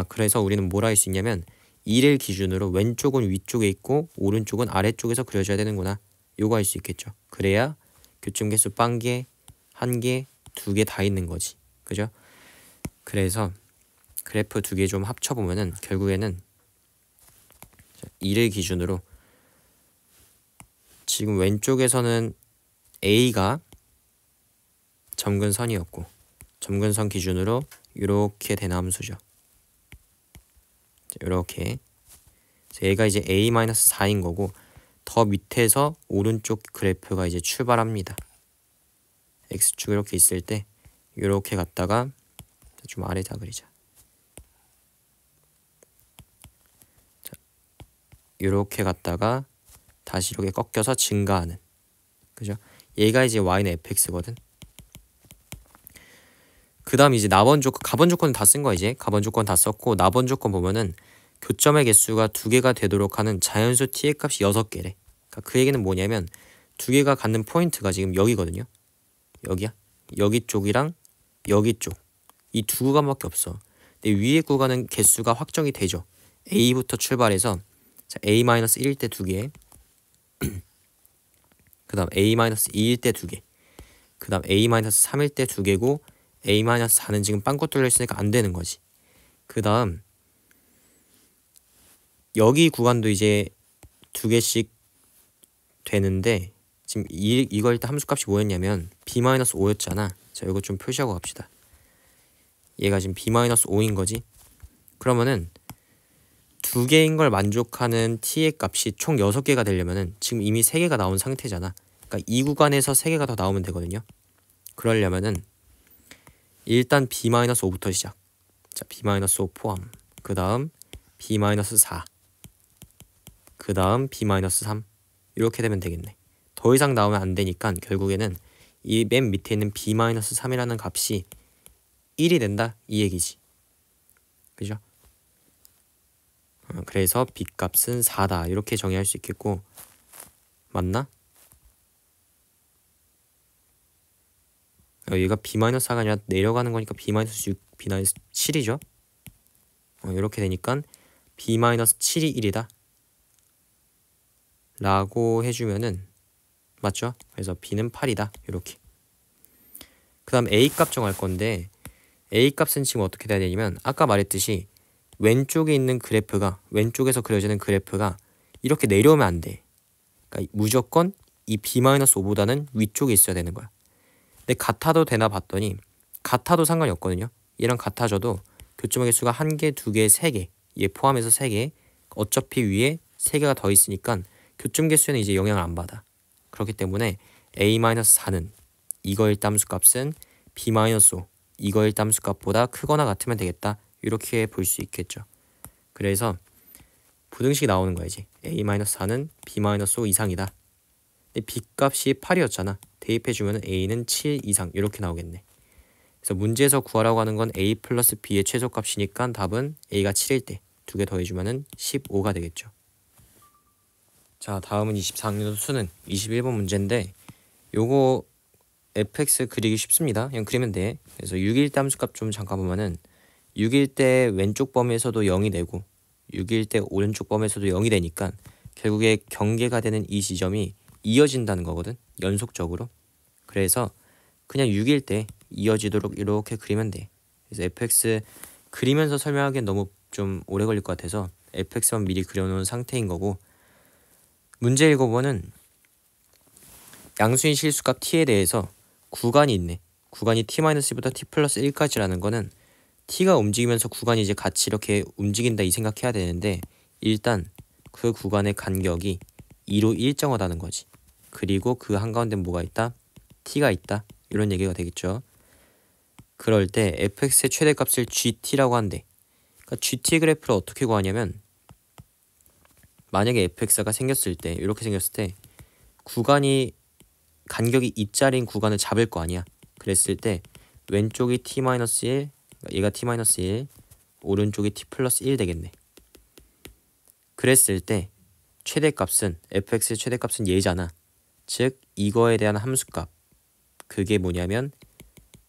그래서 우리는 뭐라 할 수 있냐면 2를 기준으로 왼쪽은 위쪽에 있고 오른쪽은 아래쪽에서 그려줘야 되는구나. 요거 할 수 있겠죠. 그래야 교점 개수 빵개, 1개, 2개 다 있는 거지. 그죠? 그래서 그래프 2개 좀 합쳐보면은 결국에는 2를 기준으로 지금 왼쪽에서는 A가 점근선이었고 점근선 기준으로 이렇게 된 함수죠. 이렇게 얘가 이제 A-4인 거고 더 밑에서 오른쪽 그래프가 이제 출발합니다. X축 이렇게 있을 때 이렇게 갔다가 좀 아래다 그리자. 이렇게 갔다가 다시 이렇게 꺾여서 증가하는, 그죠? 얘가 이제 y는 fx거든. 그 다음 이제 가번 조건은 다 쓴 거야. 이제 가번 조건 다 썼고 나번 조건 보면은 교점의 개수가 2개가 되도록 하는 자연수 t의 값이 6개래. 그러니까 그 얘기는 뭐냐면 2개가 갖는 포인트가 지금 여기거든요. 여기야. 여기 쪽이랑 여기 쪽. 이 두 구간밖에 없어. 근데 위에 구간은 개수가 확정이 되죠. A부터 출발해서 A-1일 때 2개, 그 다음 A-2일 때 2개, 그 다음 A-3일 때 2개고 A-4는 지금 빵꾸 뚫려 있으니까 안 되는 거지. 그 다음 여기 구간도 이제 2개씩 되는데 지금 이거 일단 함수값이 뭐였냐면 b-5였잖아. 자, 이거 좀 표시하고 갑시다. 얘가 지금 b-5인 거지. 그러면은 2개인 걸 만족하는 t의 값이 총 6개가 되려면은 지금 이미 3개가 나온 상태잖아. 그러니까 이 구간에서 3개가 더 나오면 되거든요. 그러려면은 일단 b-5부터 시작. 자, b-5 포함. 그 다음 b-4. 그 다음 b-3. 이렇게 되면 되겠네. 더 이상 나오면 안 되니까 결국에는 이 맨 밑에 있는 b-3이라는 값이 1이 된다 이 얘기지. 그죠? 그래서 b값은 4다 이렇게 정의할 수 있겠고, 맞나? 얘가 b-4가 아니라 내려가는 거니까 b-6, b-7이죠. 이렇게 되니까 b-7이 1이다 라고 해주면은 맞죠? 그래서 b는 8이다 이렇게. 그 다음 a값 정할 건데 a값은 지금 어떻게 돼야 되냐면 아까 말했듯이 왼쪽에 있는 그래프가, 왼쪽에서 그려지는 그래프가 이렇게 내려오면 안 돼. 그러니까 무조건 이 b-5보다는 위쪽에 있어야 되는 거야. 근데 같아도 되나 봤더니 같아도 상관이 없거든요. 얘랑 같아져도 교점의 개수가 1개, 2개, 3개, 얘 포함해서 3개, 어차피 위에 3개가 더 있으니까 교점 개수에는 이제 영향을 안 받아. 그렇기 때문에 a-4는 이거일 함수 값은 b-5 이거일 함수 값보다 크거나 같으면 되겠다. 이렇게 볼 수 있겠죠. 그래서 부등식이 나오는 거야 이제. a-4는 b-5 이상이다. 근데 b값이 8이었잖아. 대입해주면 a는 7 이상 이렇게 나오겠네. 그래서 문제에서 구하라고 하는 건 a 플러스 b의 최소값이니까 답은 a가 7일 때 2개 더해주면 15가 되겠죠. 자, 다음은 24학년 수능 21번 문제인데 요거 fx 그리기 쉽습니다. 그냥 그리면 돼. 그래서 6일 때 함수값 좀 잠깐 보면은 6일 때 왼쪽 범위에서도 0이 되고 6일 때 오른쪽 범위에서도 0이 되니까 결국에 경계가 되는 이 지점이 이어진다는 거거든. 연속적으로. 그래서 그냥 6일 때 이어지도록 이렇게 그리면 돼. 그래서 fx 그리면서 설명하기엔 너무 좀 오래 걸릴 것 같아서 fx만 미리 그려놓은 상태인 거고, 문제 읽어보면은 양수인 실수값 t에 대해서 구간이 있네. 구간이 t-1부터 t 플러스 1까지라는 거는 t가 움직이면서 구간이 이제 같이 이렇게 움직인다 이 생각해야 되는데, 일단 그 구간의 간격이 2로 일정하다는 거지. 그리고 그 한가운데 뭐가 있다? t가 있다. 이런 얘기가 되겠죠. 그럴 때 fx의 최대값을 gt라고 한대. 그러니까 gt 그래프를 어떻게 구하냐면, 만약에 fx가 생겼을 때, 이렇게 생겼을 때 구간이 간격이 2짜리인 구간을 잡을 거 아니야. 그랬을 때 왼쪽이 t-1, 얘가 t-1, 오른쪽이 t 플러스 1 되겠네. 그랬을 때 최대값은, fx의 최대값은 얘잖아. 즉 이거에 대한 함수값, 그게 뭐냐면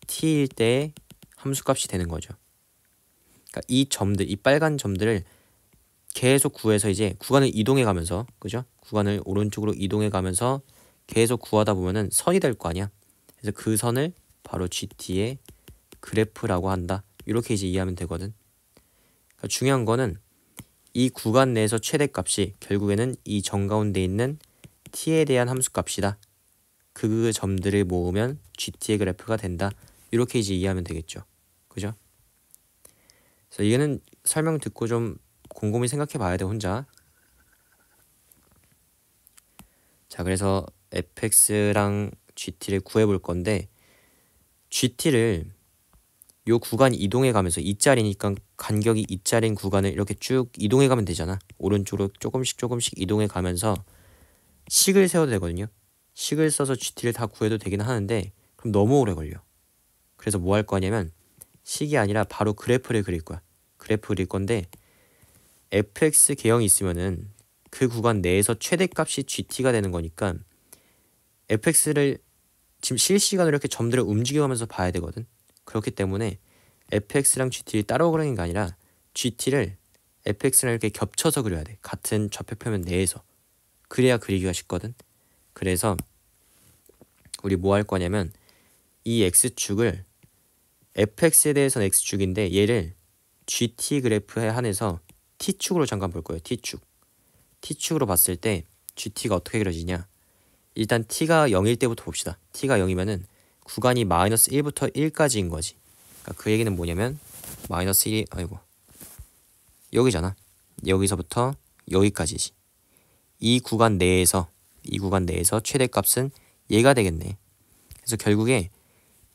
t일 때의 함수값이 되는 거죠. 그러니까 이 점들, 이 빨간 점들을 계속 구해서 이제 구간을 이동해 가면서, 그죠? 구간을 오른쪽으로 이동해 가면서 계속 구하다 보면은 선이 될 거 아니야. 그래서 그 선을 바로 GT의 그래프라고 한다. 이렇게 이제 이해하면 되거든. 그러니까 중요한 거는 이 구간 내에서 최대값이 결국에는 이 정가운데 있는 t에 대한 함수값이다. 그 점들을 모으면 GT의 그래프가 된다. 이렇게 이제 이해하면 되겠죠. 그죠? 그래서 이거는 설명 듣고 좀 곰곰이 생각해 봐야 돼, 혼자. 자, 그래서 fx랑 gt를 구해 볼 건데, gt를 요 구간 이동해 가면서 2짜리니까 간격이 2짜리인 구간을 이렇게 쭉 이동해 가면 되잖아. 오른쪽으로 조금씩 이동해 가면서 식을 세워도 되거든요. 식을 써서 gt를 다 구해도 되긴 하는데 그럼 너무 오래 걸려. 그래서 뭐 할 거냐면 식이 아니라 바로 그래프를 그릴 거야. 그래프 그릴 건데, fx 개형이 있으면은 그 구간 내에서 최대값이 gt가 되는 거니까 fx를 지금 실시간으로 이렇게 점들을 움직여가면서 봐야 되거든. 그렇기 때문에 fx랑 gt를 따로 그리는 게 아니라 gt를 fx랑 이렇게 겹쳐서 그려야 돼. 같은 좌표표면 내에서. 그래야 그리기가 쉽거든. 그래서 우리 뭐 할 거냐면 이 x축을, fx에 대해서는 x축인데 얘를 gt 그래프에 한해서 t축으로 잠깐 볼 거예요. t축으로 봤을 때 gt가 어떻게 그려지냐. 일단 t가 0일 때부터 봅시다. t가 0이면은 구간이 마이너스 1부터 1까지인 거지. 그러니까 그 얘기는 뭐냐면 마이너스 1이, 아이고, 여기잖아. 여기서부터 여기까지지. 이 구간 내에서 최대값은 얘가 되겠네. 그래서 결국에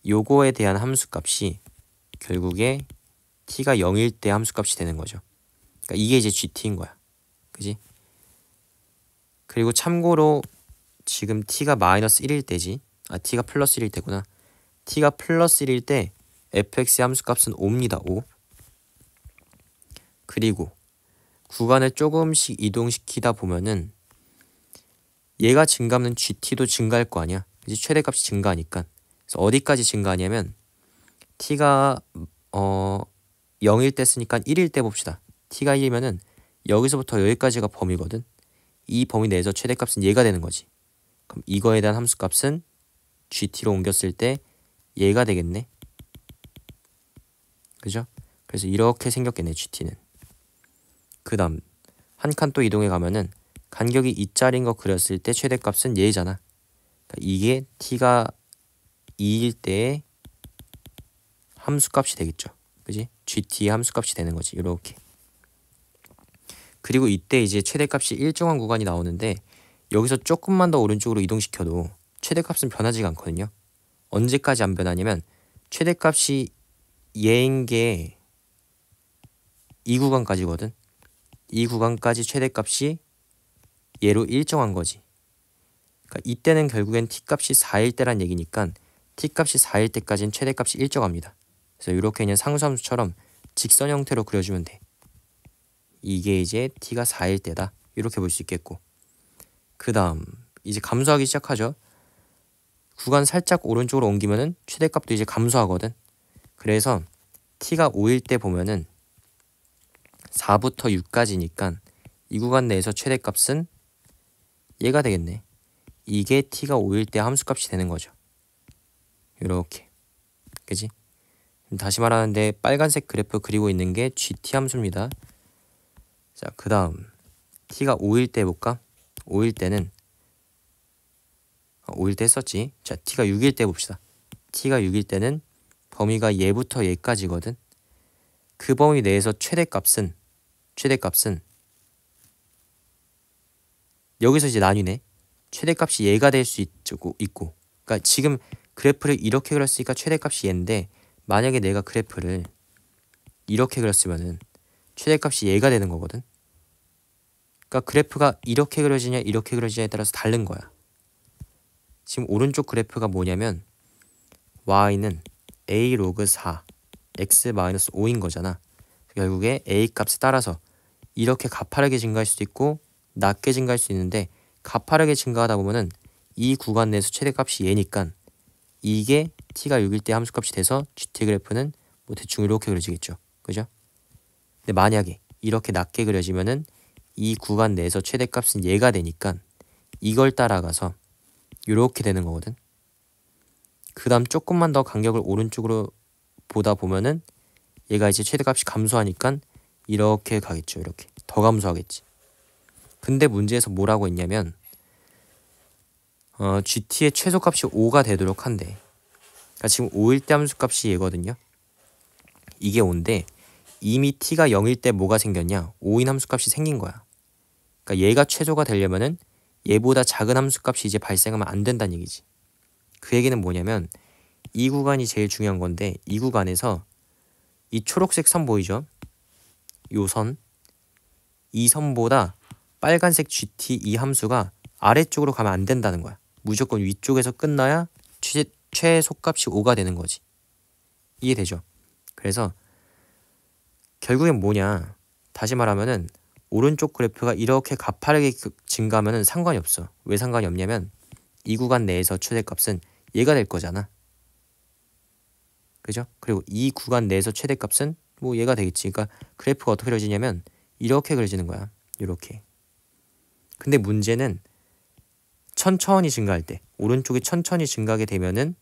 요거에 대한 함수값이 결국에 t가 0일 때 함수값이 되는 거죠. 그러니까 이게 이제 gt인 거야. 그지? 그리고 참고로 지금 t가 마이너스 1일 때지. t가 플러스 1일 때구나. t가 플러스 1일 때 fx의 함수값은 5입니다. 5. 그리고 구간을 조금씩 이동시키다 보면은 얘가 증가하면 gt도 증가할 거 아니야. 그치? 최대값이 증가하니까. 그래서 어디까지 증가하냐면 t가 0일 때 쓰니까 1일 때 봅시다. t가 1이면은 여기서부터 여기까지가 범위거든. 이 범위 내에서 최대값은 얘가 되는 거지. 그럼 이거에 대한 함수값은 gt로 옮겼을 때 얘가 되겠네. 그죠? 그래서 이렇게 생겼겠네, gt는. 그 다음 한 칸 또 이동해 가면은 간격이 2짜리인 거 그렸을 때 최대값은 얘잖아. 그러니까 이게 t가 2일 때의 함수값이 되겠죠. 그지? gt의 함수값이 되는 거지. 이렇게. 그리고 이때 이제 최대값이 일정한 구간이 나오는데 여기서 조금만 더 오른쪽으로 이동시켜도 최대값은 변하지가 않거든요. 언제까지 안 변하냐면 최대값이 얘인 게 이 구간까지거든. 이 구간까지 최대값이 얘로 일정한 거지. 그러니까 이때는 결국엔 t값이 4일 때란 얘기니까 t값이 4일 때까지는 최대값이 일정합니다. 그래서 이렇게 그냥 상수함수처럼 직선 형태로 그려주면 돼. 이게 이제 t가 4일 때다. 이렇게 볼 수 있겠고. 그 다음 이제 감소하기 시작하죠. 구간 살짝 오른쪽으로 옮기면은 최대값도 이제 감소하거든. 그래서 t가 5일 때 보면은 4부터 6까지니까 이 구간 내에서 최대값은 얘가 되겠네. 이게 t가 5일 때 함수값이 되는 거죠. 이렇게. 그지? 다시 말하는데 빨간색 그래프 그리고 있는 게 gt 함수입니다. 자, 그 다음 t가 5일 때 해볼까? 5일 때는 5일 때 했었지. 자, t가 6일 때 봅시다. t가 6일 때는 범위가 얘부터 얘까지거든. 그 범위 내에서 최대값은 여기서 이제 나뉘네. 최대값이 얘가 될 수 있고. 그러니까 지금 그래프를 이렇게 그렸으니까 최대값이 얘인데 만약에 내가 그래프를 이렇게 그렸으면은 최대값이 얘가 되는 거거든. 그러니까 그래프가 이렇게 그려지냐 이렇게 그려지냐에 따라서 다른 거야. 지금 오른쪽 그래프가 뭐냐면 y는 a 로그 4 x 마이너스 5인 거잖아. 결국에 a 값에 따라서 이렇게 가파르게 증가할 수도 있고 낮게 증가할 수 있는데 가파르게 증가하다 보면은 이 구간 내에서 최대값이 얘니까 이게 t가 6일 때 함수값이 돼서 gt 그래프는 뭐 대충 이렇게 그려지겠죠. 그죠? 근데 만약에 이렇게 낮게 그려지면은 이 구간 내에서 최대값은 얘가 되니까 이걸 따라가서 이렇게 되는 거거든. 그 다음 조금만 더 간격을 오른쪽으로 보다 보면은 얘가 이제 최대값이 감소하니까 이렇게 가겠죠. 이렇게 더 감소하겠지. 근데 문제에서 뭐라고 했냐면 GT의 최소값이 5가 되도록 한대. 그러니까 지금 5일 때 함수값이 얘거든요. 이게 5인데 이미 t가 0일 때 뭐가 생겼냐? 5인 함수값이 생긴 거야. 그러니까 얘가 최소가 되려면은 얘보다 작은 함수값이 이제 발생하면 안 된다는 얘기지. 그 얘기는 뭐냐면 이 구간이 제일 중요한 건데 이 구간에서 이 초록색 선 보이죠? 요 선. 이 선보다 빨간색 GT 이 함수가 아래쪽으로 가면 안 된다는 거야. 무조건 위쪽에서 끝나야 최소값이 5가 되는 거지. 이해되죠? 그래서 결국엔 뭐냐? 다시 말하면은 오른쪽 그래프가 이렇게 가파르게 증가하면은 상관이 없어. 왜 상관이 없냐면 이 구간 내에서 최대값은 얘가 될 거잖아. 그죠? 그리고 이 구간 내에서 최대값은 뭐 얘가 되겠지. 그러니까 그래프가 어떻게 그려지냐면 이렇게 그려지는 거야. 이렇게. 근데 문제는 천천히 증가할 때 오른쪽이 천천히 증가하게 되면은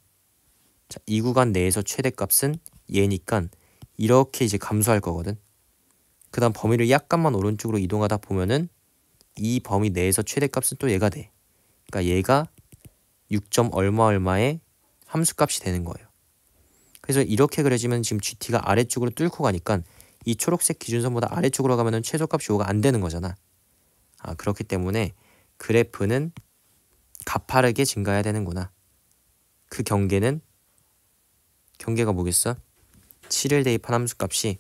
자, 이 구간 내에서 최대값은 얘니까 이렇게 이제 감소할 거거든. 그 다음 범위를 약간만 오른쪽으로 이동하다 보면은 이 범위 내에서 최대값은 또 얘가 돼. 그러니까 얘가 6점 얼마의 함수값이 되는 거예요. 그래서 이렇게 그려지면 지금 GT가 아래쪽으로 뚫고 가니까 이 초록색 기준선보다 아래쪽으로 가면은 최소값이 5가 안 되는 거잖아. 그렇기 때문에 그래프는 가파르게 증가해야 되는구나. 그 경계가 뭐겠어? 7을 대입한 함수값이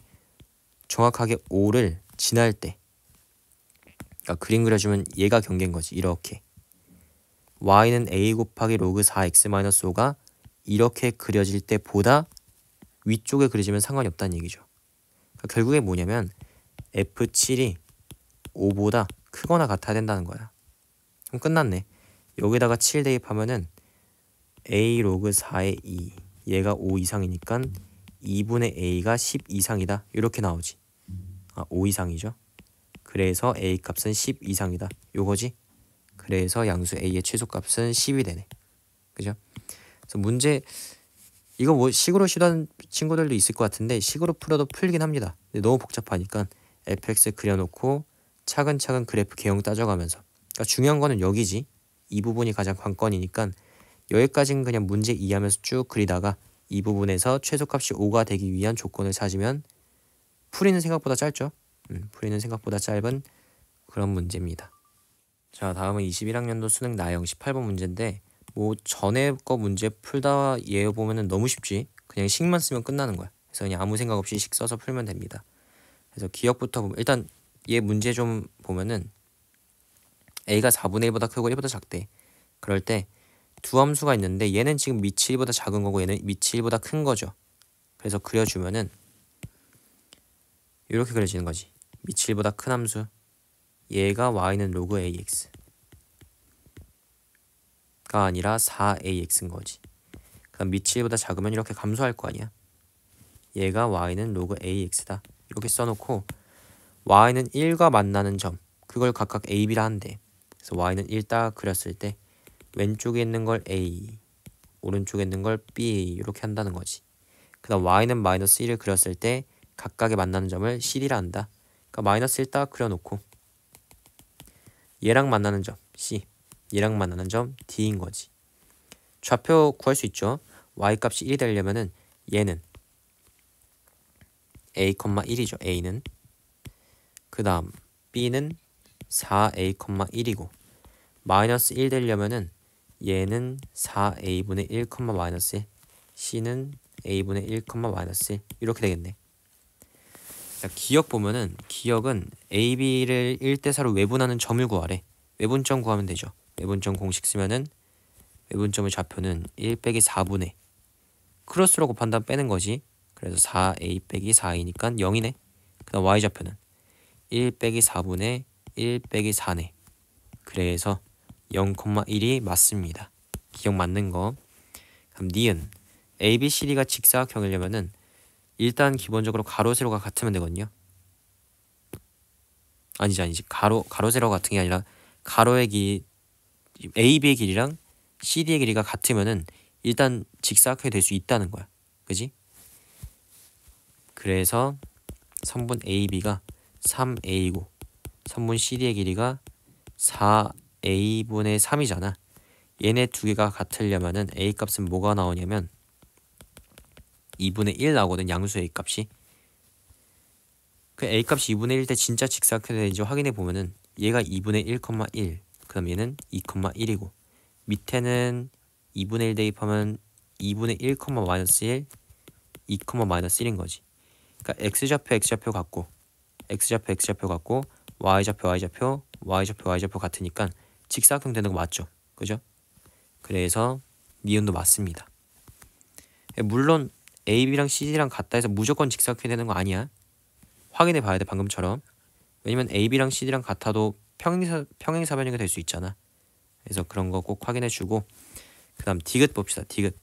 정확하게 5를 지날 때, 그러니까 그림 그려주면 얘가 경계인 거지. 이렇게 y는 a 곱하기 로그 4x-5가 이렇게 그려질 때보다 위쪽에 그려지면 상관이 없다는 얘기죠. 그러니까 결국에 뭐냐면 f7이 5보다 크거나 같아야 된다는 거야. 그럼 끝났네. 여기다가 7 대입하면은 a 로그 4의 2 얘가 5 이상이니까 2분의 a가 10 이상이다. 이렇게 나오지. 5 이상이죠. 그래서 a 값은 10 이상이다. 요거지. 그래서 양수 a의 최소값은 10이 되네. 그죠? 그래서 문제 이거 뭐 식으로 시도하는 친구들도 있을 것 같은데 식으로 풀어도 풀긴 합니다. 근데 너무 복잡하니까 fx 그려놓고 차근차근 그래프 개형 따져가면서, 그러니까 중요한 거는 여기지. 이 부분이 가장 관건이니까 여기까지는 그냥 문제 이해하면서 쭉 그리다가 이 부분에서 최소값이 5가 되기 위한 조건을 찾으면 풀이는 생각보다 짧죠. 풀이는 생각보다 짧은 그런 문제입니다. 자, 다음은 21학년도 수능 나형 18번 문제인데 뭐 전에 거 문제 풀다 얘 보면은 너무 쉽지. 그냥 식만 쓰면 끝나는 거야. 그래서 그냥 아무 생각 없이 식 써서 풀면 됩니다. 그래서 기억부터 보면 일단 얘 문제 좀 보면은 a가 4분의 1보다 크고 1보다 작대. 그럴 때 두 함수가 있는데 얘는 지금 미치 1보다 작은 거고 얘는 미치 1보다 큰 거죠. 그래서 그려주면은 이렇게 그려지는 거지. 미치 1보다 큰 함수 얘가 y는 로그 ax가 아니라 4ax인 거지. 그럼 미치 1보다 작으면 이렇게 감소할 거 아니야. 얘가 y는 로그 ax다. 이렇게 써놓고 y는 1과 만나는 점 그걸 각각 a, b라 한대. 그래서 y는 1 딱 그렸을 때 왼쪽에 있는 걸 a, 오른쪽에 있는 걸 b 이렇게 한다는 거지. 그 다음 y는 마이너스 1을 그렸을 때 각각에 만나는 점을 cd라 한다. 그러니까 마이너스 1 딱 그려놓고 얘랑 만나는 점 c, 얘랑 만나는 점 d인 거지. 좌표 구할 수 있죠. y 값이 1이 되려면은 얘는 a, 1이죠. a는. 그 다음 b는 4a, 1이고 마이너스 1 되려면은 얘는 4a분의 1, 마이너스 1, c는 a분의 1, 마이너스 1 이렇게 되겠네. 자, 기억 보면은 기억은 a, b를 1대 4로 외분하는 점을 구하래. 외분점 구하면 되죠. 외분점 공식 쓰면은 외분점의 좌표는 1 빼기 4분의 크로스로 곱한 다음 빼는 거지. 그래서 4a 빼기 4i니까 0이네. 그 다음 y좌표는 1 빼기 4분의 1 빼기 4네. 그래서 0,1이 맞습니다. 기억 맞는 거. 그럼 니은 ABCD가 직사각형이려면은 일단 기본적으로 가로 세로가 같으면 되거든요. 아니지. 가로 세로가 같은 게 아니라 가로의 길이 AB의 길이랑 CD의 길이가 같으면은 일단 직사각형이 될 수 있다는 거야. 그지? 그래서 선분 AB가 3A고 선분 CD의 길이가 4A분의 3이잖아. 얘네 두 개가 같으려면은 A 값은 뭐가 나오냐면 2분의 1 나오거든. 양수 A 값이. 그 A 값이 2분의 1 때 진짜 직사각형이 되는지 확인해 보면은 얘가 2분의 1,1 그럼 얘는 2,1이고 밑에는 2분의 1 대입하면 2분의 1, 마이너스 1 2, 마이너스 1인 거지. 그러니까 X좌표 같고 X좌표 같고 Y좌표 같으니까 직사각형 되는 거 맞죠? 그죠? 그래서 니은도 맞습니다. 물론 AB랑 CD랑 같다 해서 무조건 직사각형이 되는 거 아니야. 확인해 봐야 돼 방금처럼. 왜냐면 AB랑 CD랑 같아도 평행사변형이 될 수 있잖아. 그래서 그런 거 꼭 확인해 주고 그 다음 디귿 봅시다. 디귿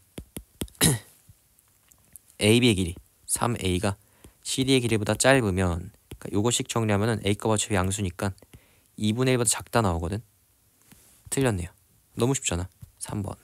AB의 길이 3A가 CD의 길이보다 짧으면 그러니까 요거식 정리하면은 A값 어차피 양수니까 2분의 1보다 작다 나오거든. 틀렸네요. 너무 쉽잖아. 3번.